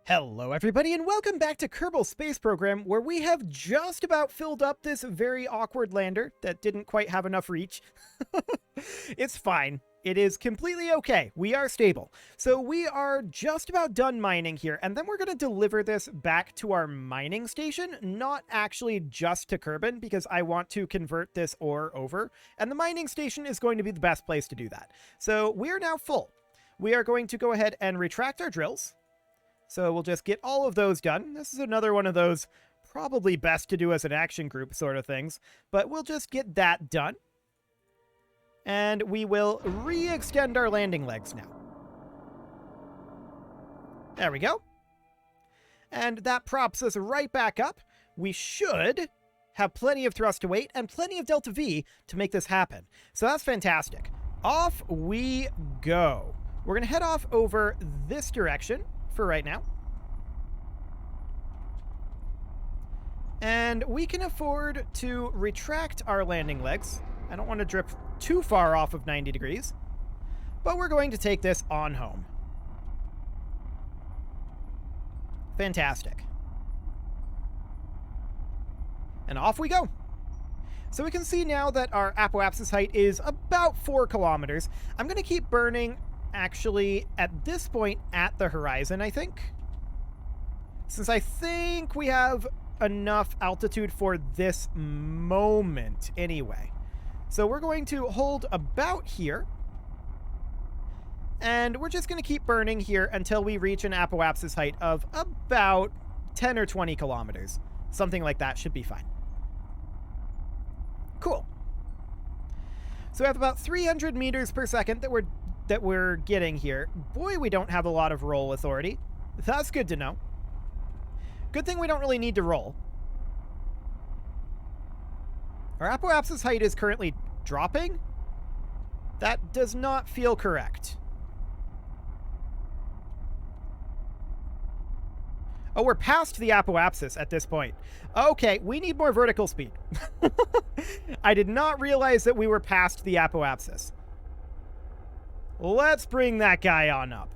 Hello everybody and welcome back to Kerbal Space Program, where we have just about filled up this very awkward lander that didn't quite have enough reach. It's fine. It is completely okay. We are stable. So we are just about done mining here, and then we're going to deliver this back to our mining station, not actually just to Kerbin, because I want to convert this ore over, and the mining station is going to be the best place to do that. So we are now full. We are going to go ahead and retract our drills. So we'll just get all of those done. This is another one of those probably best to do as an action group sort of things, but we'll just get that done. And we will re-extend our landing legs now. There we go. And that props us right back up. We should have plenty of thrust to weight and plenty of delta V to make this happen. So that's fantastic. Off we go. We're going to head off over this direction for right now. And we can afford to retract our landing legs. I don't want to drift too far off of 90 degrees, but we're going to take this on home. Fantastic. And off we go. So we can see now that our apoapsis height is about 4 kilometers. I'm going to keep burning actually at this point at the horizon, I think, since I think we have enough altitude for this moment anyway. So we're going to hold about here, and we're just going to keep burning here until we reach an apoapsis height of about 10 or 20 kilometers. Something like that should be fine. Cool. So we have about 300 meters per second that we're getting here. Boy, we don't have a lot of roll authority. That's good to know. Good thing we don't really need to roll. Our apoapsis height is currently dropping. That does not feel correct. Oh, we're past the apoapsis at this point. Okay, we need more vertical speed. I did not realize that we were past the apoapsis. Let's bring that guy on up.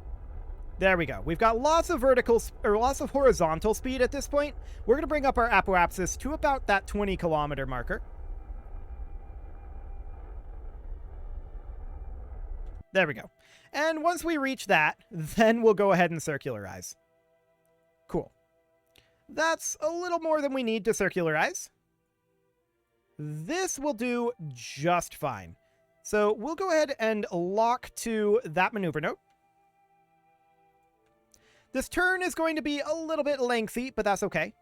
There we go. We've got lots of lots of horizontal speed at this point. We're going to bring up our apoapsis to about that 20 kilometer marker. There we go. And once we reach that, then we'll go ahead and circularize. Cool. That's a little more than we need to circularize. This will do just fine. So we'll go ahead and lock to that maneuver node. This turn is going to be a little bit lengthy, but that's okay.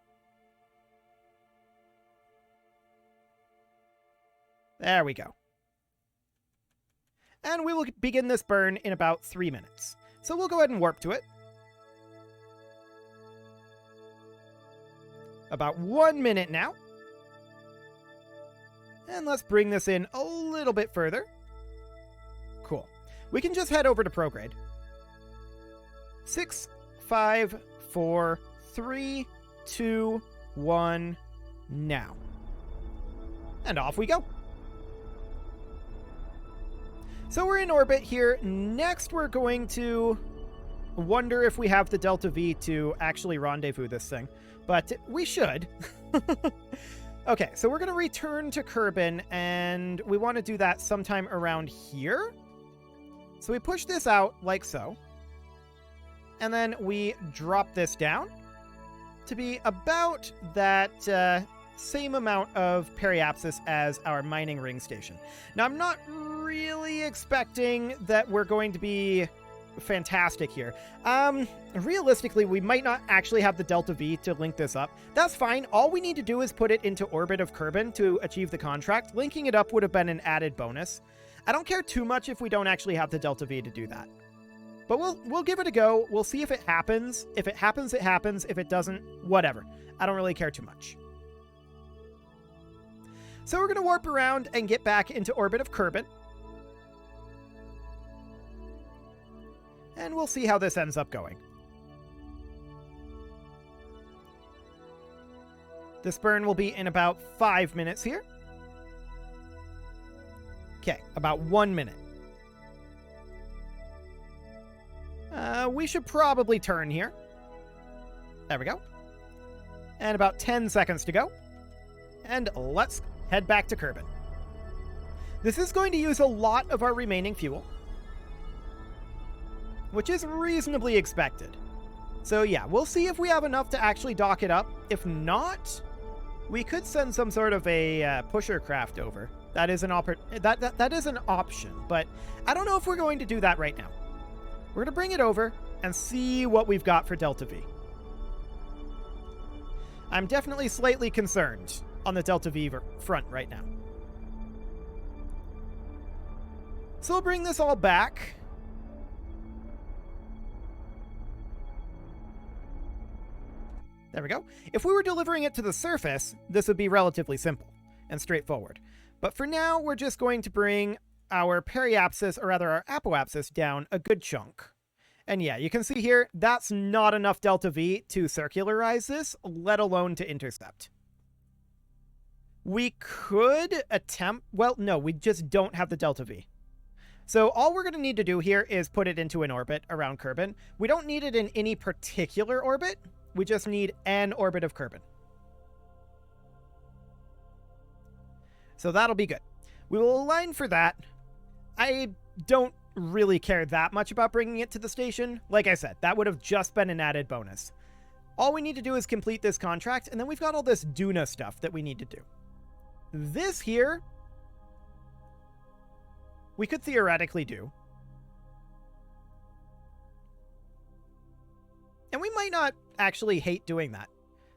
There we go. And we will begin this burn in about 3 minutes. So we'll go ahead and warp to it. About 1 minute now. And let's bring this in a little bit further. Cool. We can just head over to prograde. 6, 5, 4, 3, 2, 1, now. And off we go. So we're in orbit here. Next, we're going to wonder if we have the Delta V to actually rendezvous this thing. But we should. Okay, so we're going to return to Kerbin, and we want to do that sometime around here. So we push this out like so. And then we drop this down to be about that same amount of periapsis as our mining ring station. Now, I'm not really expecting that we're going to be fantastic here. Realistically, we might not actually have the Delta V to link this up. That's fine. All we need to do is put it into orbit of Kerbin to achieve the contract. Linking it up would have been an added bonus. I don't care too much if we don't actually have the Delta V to do that. But we'll give it a go. We'll see if it happens. If it happens, it happens. If it doesn't, whatever. I don't really care too much. So we're going to warp around and get back into orbit of Kerbin. And we'll see how this ends up going. This burn will be in about 5 minutes here. Okay, about 1 minute. We should probably turn here. There we go. And about 10 seconds to go. And let's head back to Kerbin. This is going to use a lot of our remaining fuel, which is reasonably expected. So yeah, we'll see if we have enough to actually dock it up. If not, we could send some sort of a pusher craft over. That is an that is an option, but I don't know if we're going to do that right now. We're going to bring it over and see what we've got for Delta V. I'm definitely slightly concerned on the Delta V front right now. So we'll bring this all back. There we go. If we were delivering it to the surface, this would be relatively simple and straightforward. But for now, we're just going to bring our periapsis, or rather our apoapsis, down a good chunk. And yeah, you can see here, that's not enough Delta V to circularize this, let alone to intercept. We could attempt... Well, no, we just don't have the Delta V. So all we're going to need to do here is put it into an orbit around Kerbin. We don't need it in any particular orbit. We just need an orbit of Kerbin. So that'll be good. We will align for that. I don't really care that much about bringing it to the station. Like I said, that would have just been an added bonus. All we need to do is complete this contract, and then we've got all this Duna stuff that we need to do. This here, we could theoretically do. And we might not actually hate doing that.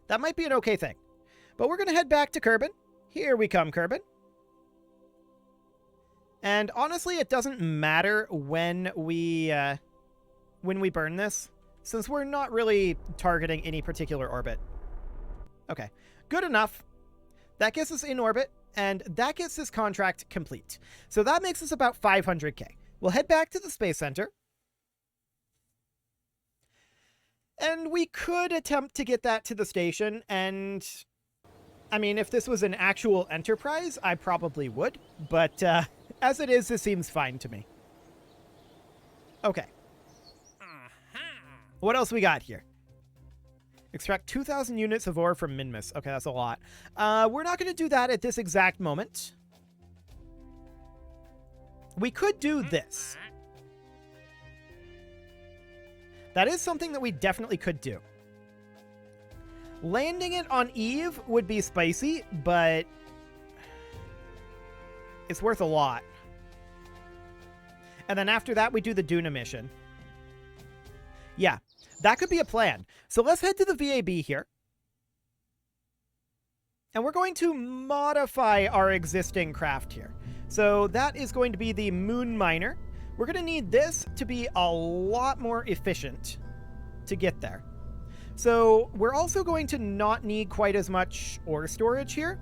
That might be an okay thing. But we're going to head back to Kerbin. Here we come, Kerbin. And honestly, it doesn't matter when we burn this, since we're not really targeting any particular orbit. Okay, good enough. That gets us in orbit, and that gets this contract complete. So that makes us about 500k. We'll head back to the Space Center. And we could attempt to get that to the station, and... I mean, if this was an actual Enterprise, I probably would, but as it is, this seems fine to me. Okay. What else we got here? Extract 2,000 units of ore from Minmus. Okay, that's a lot. We're not going to do that at this exact moment. We could do this. That is something that we definitely could do. Landing it on Eve would be spicy, but it's worth a lot. And then after that, we do the Duna mission. Yeah, that could be a plan. So let's head to the VAB here. And we're going to modify our existing craft here. So that is going to be the Moon Miner. We're going to need this to be a lot more efficient to get there. So we're also going to not need quite as much ore storage here.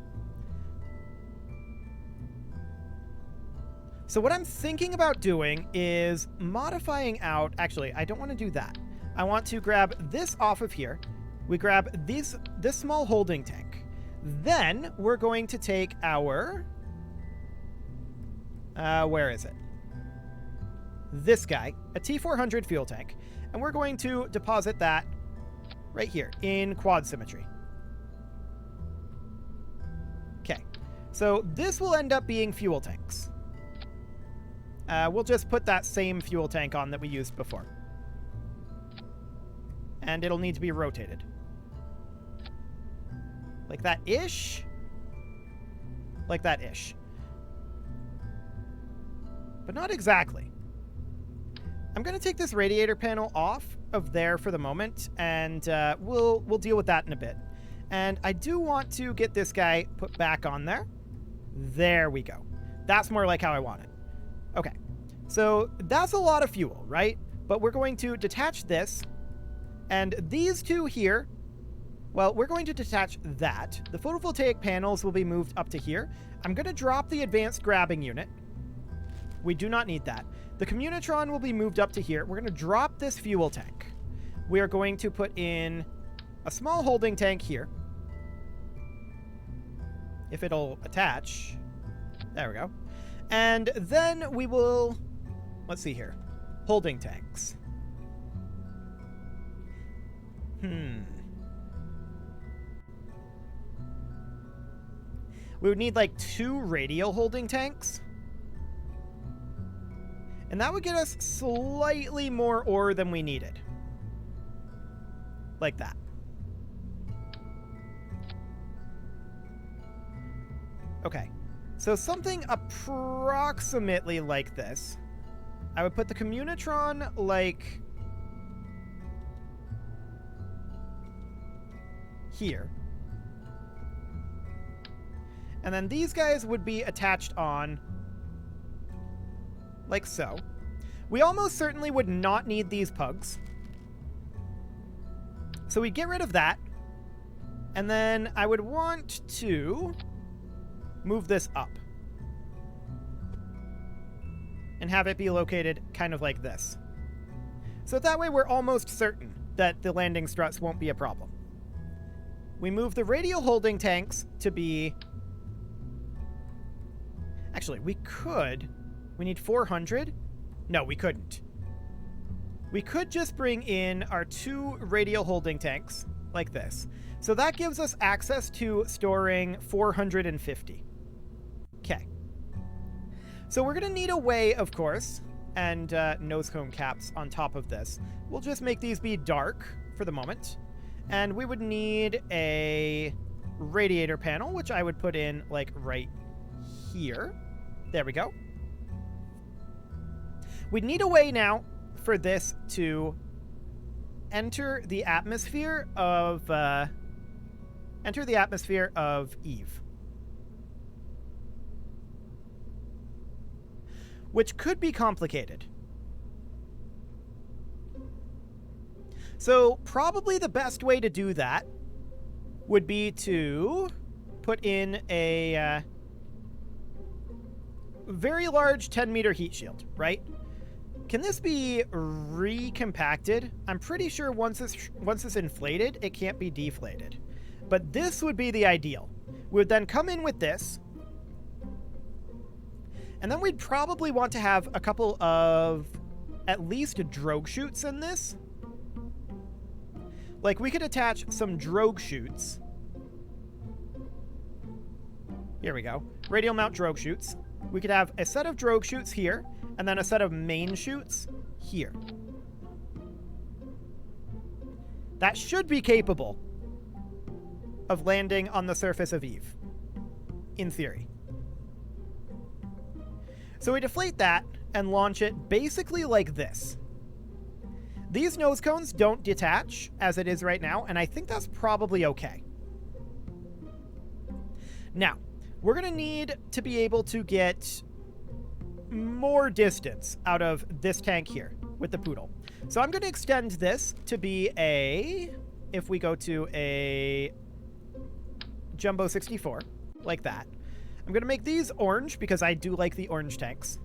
So what I'm thinking about doing is modifying out... Actually, I don't want to do that. I want to grab this off of here. We grab this small holding tank. Then we're going to take our... where is it? This guy, a T400 fuel tank. And we're going to deposit that right here in quad symmetry. Okay, so this will end up being fuel tanks. We'll just put that same fuel tank on that we used before. And it'll need to be rotated. Like that-ish? Like that-ish. But not exactly. I'm going to take this radiator panel off of there for the moment, and we'll deal with that in a bit. And I do want to get this guy put back on there. There we go. That's more like how I want it. Okay, so that's a lot of fuel, right? But we're going to detach this, and these two here, well, we're going to detach that. The photovoltaic panels will be moved up to here. I'm going to drop the advanced grabbing unit. We do not need that. The Communitron will be moved up to here. We're going to drop this fuel tank. We are going to put in a small holding tank here. If it'll attach. There we go. And then we will... Let's see here. Holding tanks. We would need like 2 radial holding tanks. And that would get us slightly more ore than we needed. Like that. Okay. So something approximately like this. I would put the Communitron like here. And then these guys would be attached on like so. We almost certainly would not need these pugs. So we'd get rid of that. And then I would want to move this up. And have it be located kind of like this. So that way we're almost certain that the landing struts won't be a problem. We move the radial holding tanks to be... Actually, we could... We need 400? No, we couldn't. We could just bring in our 2 radial holding tanks, like this. So that gives us access to storing 450. Okay. So we're going to need a way, of course, and nose cone caps on top of this. We'll just make these be dark for the moment. And we would need a radiator panel, which I would put in, like, right here. There we go. We'd need a way now for this to enter the atmosphere of Eve. Which could be complicated. So probably the best way to do that would be to put in a very large 10-meter heat shield, right? Can this be recompacted? I'm pretty sure once it's inflated, it can't be deflated. But this would be the ideal. We would then come in with this. And then we'd probably want to have a couple of at least drogue chutes in this. Like, we could attach some drogue chutes. Here we go. Radial mount drogue chutes. We could have a set of drogue chutes here, and then a set of main chutes here. That should be capable of landing on the surface of Eve, in theory. So we deflate that and launch it basically like this. These nose cones don't detach as it is right now, and I think that's probably okay. Now, we're going to need to be able to get more distance out of this tank here with the poodle. So I'm going to extend this to be a, if we go to a Jumbo 64, like that. I'm going to make these orange because I do like the orange tanks.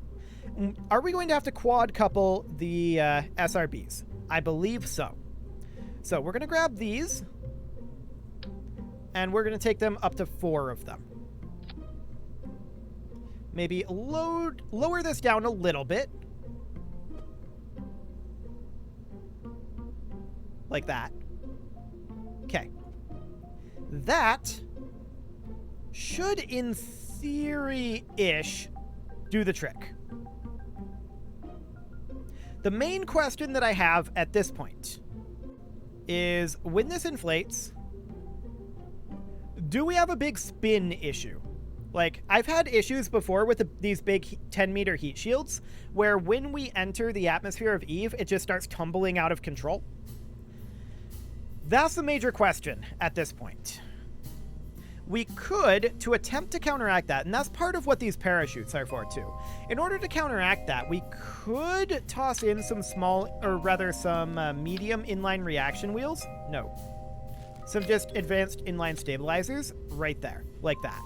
Are we going to have to quad couple the SRBs? I believe so. So we're going to grab these, and we're going to take them up to 4 of them. Maybe lower this down a little bit. Like that. Okay. That should, in theory-ish, do the trick. The main question that I have at this point is, when this inflates, do we have a big spin issue? Like, I've had issues before with these big 10-meter heat shields, where when we enter the atmosphere of Eve, it just starts tumbling out of control. That's the major question at this point. We could, to attempt to counteract that, and that's part of what these parachutes are for too. In order to counteract that, we could toss in some medium inline reaction wheels. No. Some just advanced inline stabilizers right there, like that.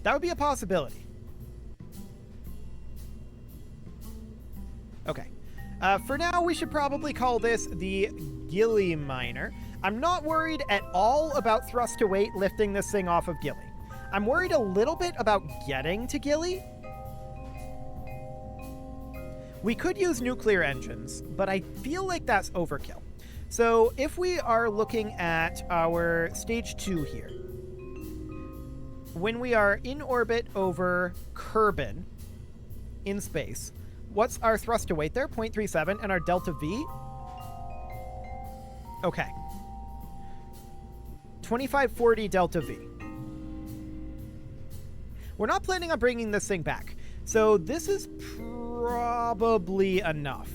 That would be a possibility. Okay. For now, we should probably call this the Gilly Miner. I'm not worried at all about thrust to weight lifting this thing off of Gilly. I'm worried a little bit about getting to Gilly. We could use nuclear engines, but I feel like that's overkill. So if we are looking at our stage 2 here, when we are in orbit over Kerbin in space, what's our thrust to weight there? 0.37, and our delta V? Okay. 2540 delta V. We're not planning on bringing this thing back, so this is probably enough.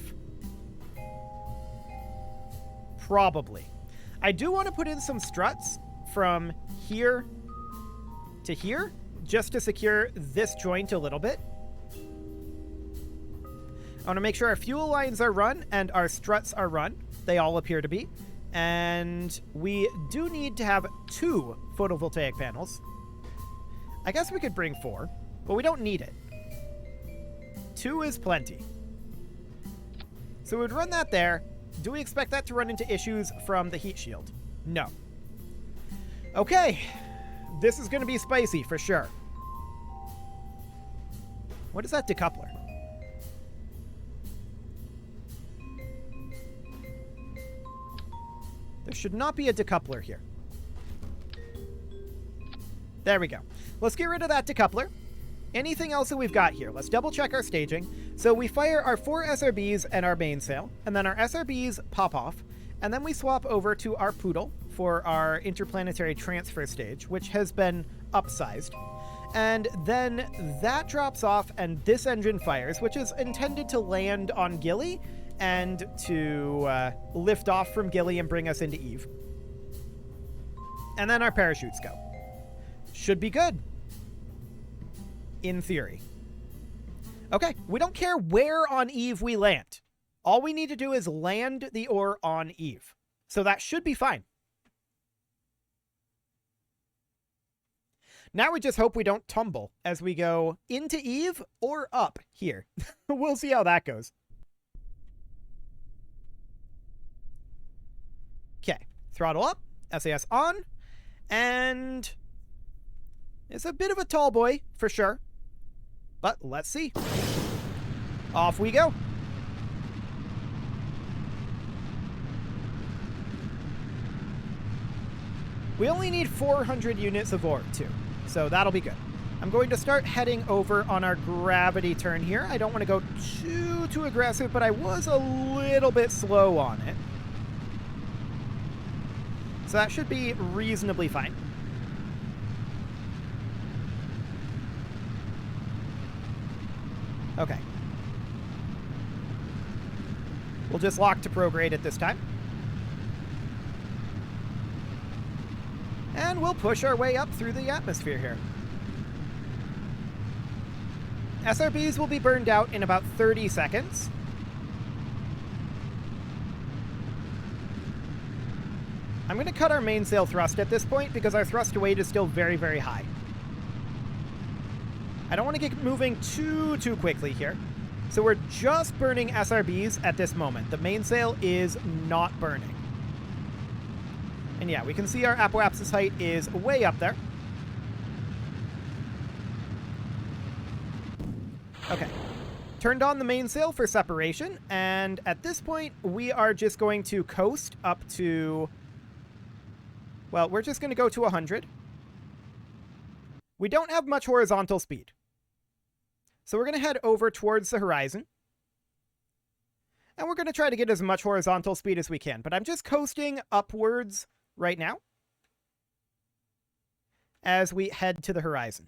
Probably. I do want to put in some struts from here to here, just to secure this joint a little bit. I want to make sure our fuel lines are run and our struts are run. They all appear to be. And we do need to have 2 photovoltaic panels. I guess we could bring 4, but we don't need it. 2 is plenty. So we would run that there. Do we expect that to run into issues from the heat shield? No. Okay. This is going to be spicy for sure. What is that decoupler? There should not be a decoupler here. There we go. Let's get rid of that decoupler. Anything else that we've got here? Let's double check our staging. So we fire our 4 SRBs and our mainsail, and then our SRBs pop off, and then we swap over to our Poodle for our interplanetary transfer stage, which has been upsized. And then that drops off and this engine fires, which is intended to land on Gilly and to lift off from Gilly and bring us into Eve. And then our parachutes go. Should be good. In theory. Okay, we don't care where on Eve we land. All we need to do is land the ore on Eve. So that should be fine. Now we just hope we don't tumble as we go into Eve or up here. We'll see how that goes. Okay, throttle up, SAS on, and it's a bit of a tall boy for sure, but let's see. Off we go. We only need 400 units of ore too, so that'll be good. I'm going to start heading over on our gravity turn here. I don't want to go too aggressive, but I was a little bit slow on it. So that should be reasonably fine. Okay. We'll just lock to prograde at this time. And we'll push our way up through the atmosphere here. SRBs will be burned out in about 30 seconds. I'm going to cut our mainsail thrust at this point because our thrust to weight is still very, very high. I don't want to get moving too quickly here. So we're just burning SRBs at this moment. The mainsail is not burning. And yeah, we can see our apoapsis height is way up there. Okay. Turned on the mainsail for separation, and at this point, we are just going to coast up to... Well, we're just going to go to 100. We don't have much horizontal speed. So we're going to head over towards the horizon. And we're going to try to get as much horizontal speed as we can. But I'm just coasting upwards right now as we head to the horizon.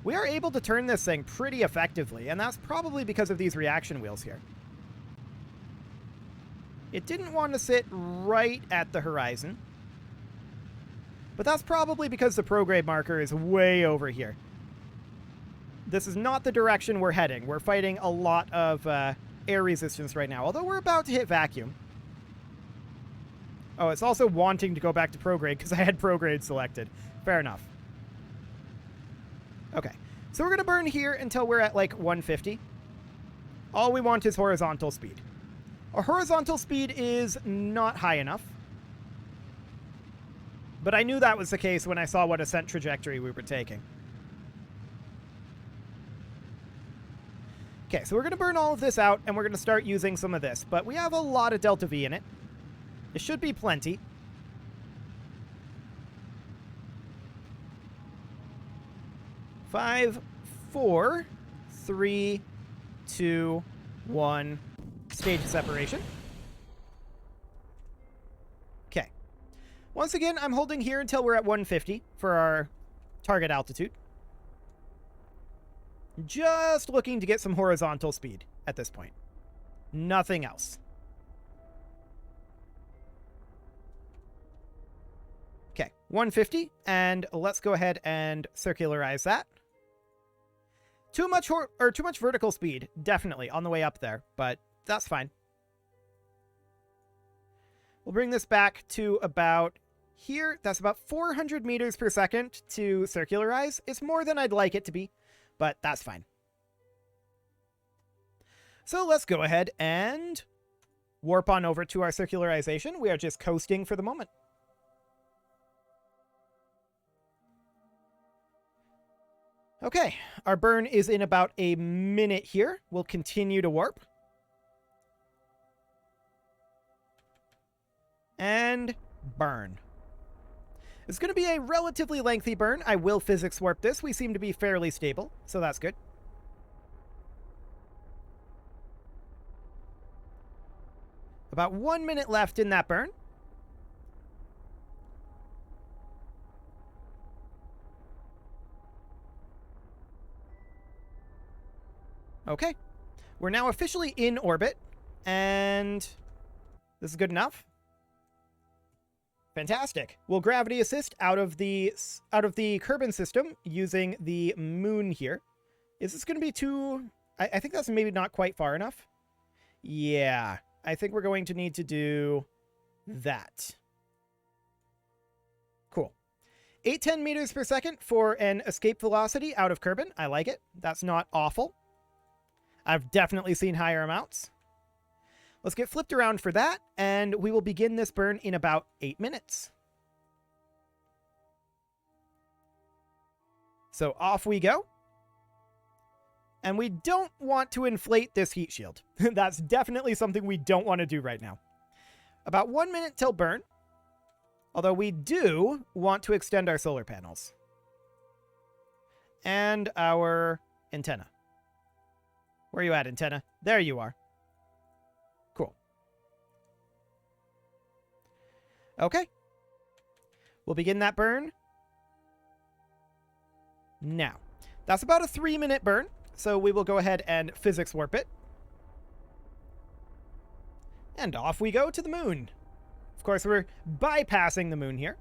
We are able to turn this thing pretty effectively, and that's probably because of these reaction wheels here. It didn't want to sit right at the horizon, but that's probably because the prograde marker is way over here. This is not the direction we're heading. We're fighting a lot of air resistance right now, although we're about to hit vacuum. Oh, it's also wanting to go back to prograde because I had prograde selected. Fair enough. Okay, so we're going to burn here until we're at like 150. All we want is horizontal speed. Our horizontal speed is not high enough. But I knew that was the case when I saw what ascent trajectory we were taking. Okay, so we're going to burn all of this out, and we're going to start using some of this. But we have a lot of delta V in it. It should be plenty. 5, 4, 3, 2, 1. Stage separation. Okay. Once again, I'm holding here until we're at 150 for our target altitude. Just looking to get some horizontal speed at this point. Nothing else. Okay, 150, and let's go ahead and circularize that. Too much vertical speed, definitely, on the way up there, but that's fine. We'll bring this back to about here. That's about 400 meters per second to circularize. It's more than I'd like it to be, but that's fine. So let's go ahead and warp on over to our circularization. We are just coasting for the moment. Okay, our burn is in about a minute here. We'll continue to warp. And burn. It's going to be a relatively lengthy burn. I will physics warp this. We seem to be fairly stable, so that's good. About 1 minute left in that burn. Okay. We're now officially in orbit, and this is good enough. Fantastic. We'll gravity assist out of the Kerbin system using the moon here. Is this going to be too... I think that's maybe not quite far enough. Yeah, I think we're going to need to do that. Cool. 810 meters per second for an escape velocity out of Kerbin. I like it. That's not awful. I've definitely seen higher amounts. Let's get flipped around for that, and we will begin this burn in about 8 minutes. So off we go. And we don't want to inflate this heat shield. That's definitely something we don't want to do right now. About 1 minute till burn. Although we do want to extend our solar panels. And our antenna. Where are you at, antenna? There you are. Cool. Okay. We'll begin that burn now. That's about a 3-minute burn, so we will go ahead and physics warp it. And off we go to the moon. Of course, we're bypassing the moon here.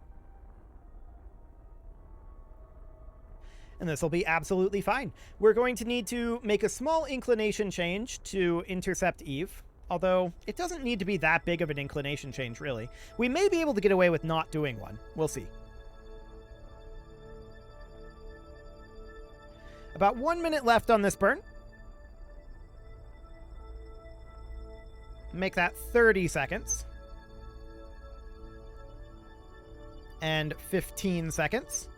And this will be absolutely fine. We're going to need to make a small inclination change to intercept Eve, although it doesn't need to be that big of an inclination change, really. We may be able to get away with not doing one. We'll see. About 1 minute left on this burn. Make that 30 seconds. And 15 seconds.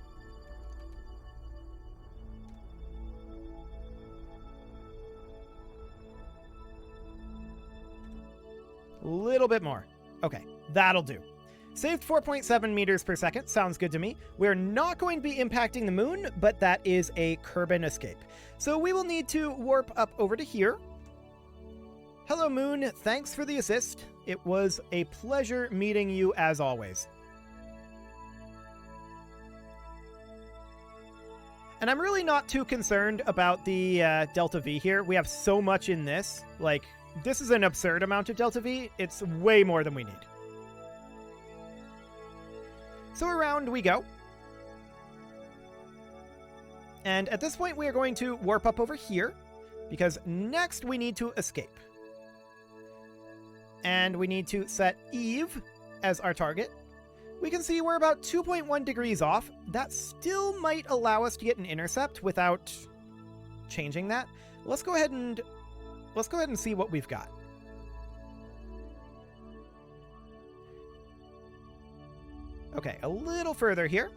A little bit more. Okay, that'll do. Saved 4.7 meters per second. Sounds good to me. We're not going to be impacting the moon, but that is a Kerbin escape. So we will need to warp up over to here. Hello, moon. Thanks for the assist. It was a pleasure meeting you as always. And I'm really not too concerned about the Delta V here. We have so much in this. Like, this is an absurd amount of Delta V. It's way more than we need. So around we go. And at this point, we are going to warp up over here, because next we need to escape. And we need to set Eve as our target. We can see we're about 2.1 degrees off. That still might allow us to get an intercept without changing that. Let's go ahead and see what we've got. Okay, a little further here.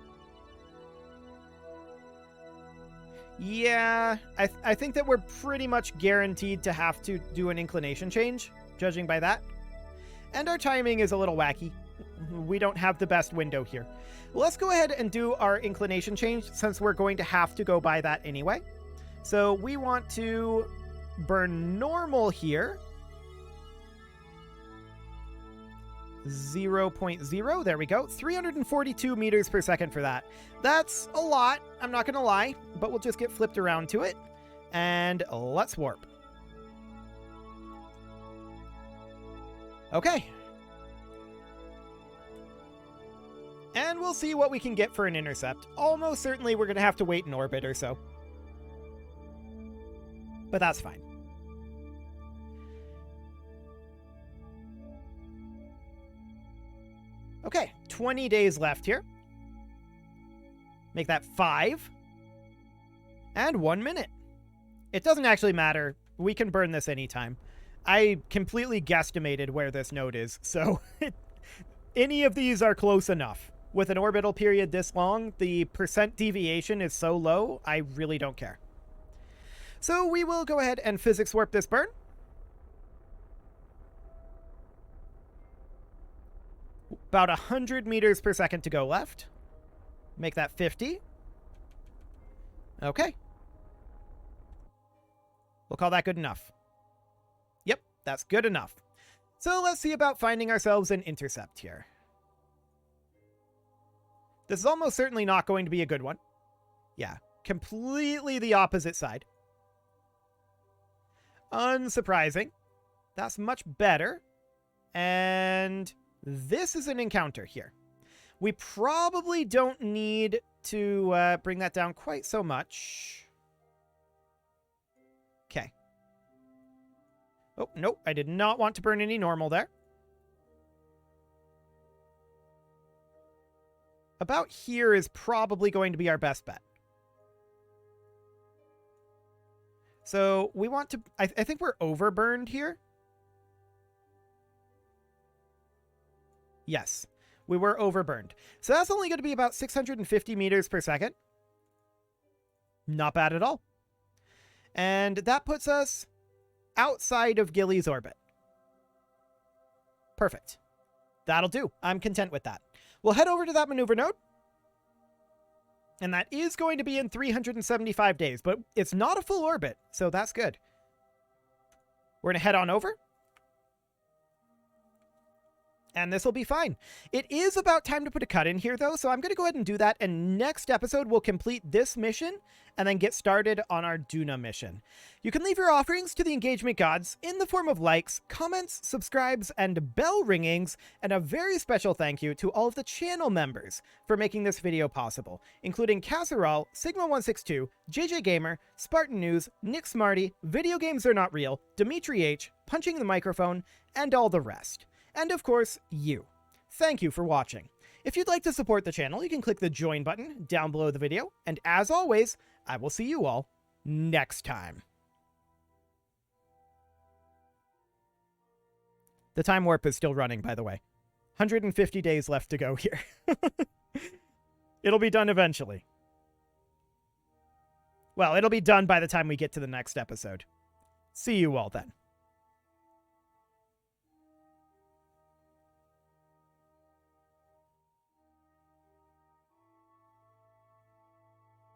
Yeah, I think that we're pretty much guaranteed to have to do an inclination change, judging by that. And our timing is a little wacky. We don't have the best window here. Let's go ahead and do our inclination change since we're going to have to go by that anyway. So we want to burn normal here. 0.0, there we go. 342 meters per second for that. That's a lot, I'm not gonna lie, but we'll just get flipped around to it. And let's warp. Okay. And we'll see what we can get for an intercept. Almost certainly we're gonna have to wait in orbit or so. But that's fine. Okay, 20 days left here. Make that 5. And 1 minute. It doesn't actually matter. We can burn this anytime. I completely guesstimated where this node is, so any of these are close enough. With an orbital period this long, the percent deviation is so low, I really don't care. So we will go ahead and physics warp this burn. About 100 meters per second to go left. Make that 50. Okay. We'll call that good enough. Yep, that's good enough. So let's see about finding ourselves an intercept here. This is almost certainly not going to be a good one. Yeah, completely the opposite side. Unsurprising. That's much better. And this is an encounter here. We probably don't need to bring that down quite so much. Okay. Oh, nope. I did not want to burn any normal there. About here is probably going to be our best bet. So we want to... I think we're overburned here. Yes, we were overburned. So that's only going to be about 650 meters per second. Not bad at all. And that puts us outside of Gilly's orbit. Perfect. That'll do. I'm content with that. We'll head over to that maneuver node. And that is going to be in 375 days, but it's not a full orbit, so that's good. We're going to head on over. And this will be fine. It is about time to put a cut in here, though, so I'm going to go ahead and do that. And next episode, we'll complete this mission and then get started on our Duna mission. You can leave your offerings to the engagement gods in the form of likes, comments, subscribes, and bell ringings. And a very special thank you to all of the channel members for making this video possible, including Casserole, Sigma162, JJ Gamer, Spartan News, Nick Smarty, Video Games Are Not Real, Dimitri H, Punching the Microphone, and all the rest. And of course, you. Thank you for watching. If you'd like to support the channel, you can click the join button down below the video. And as always, I will see you all next time. The time warp is still running, by the way. 150 days left to go here. It'll be done eventually. Well, it'll be done by the time we get to the next episode. See you all then.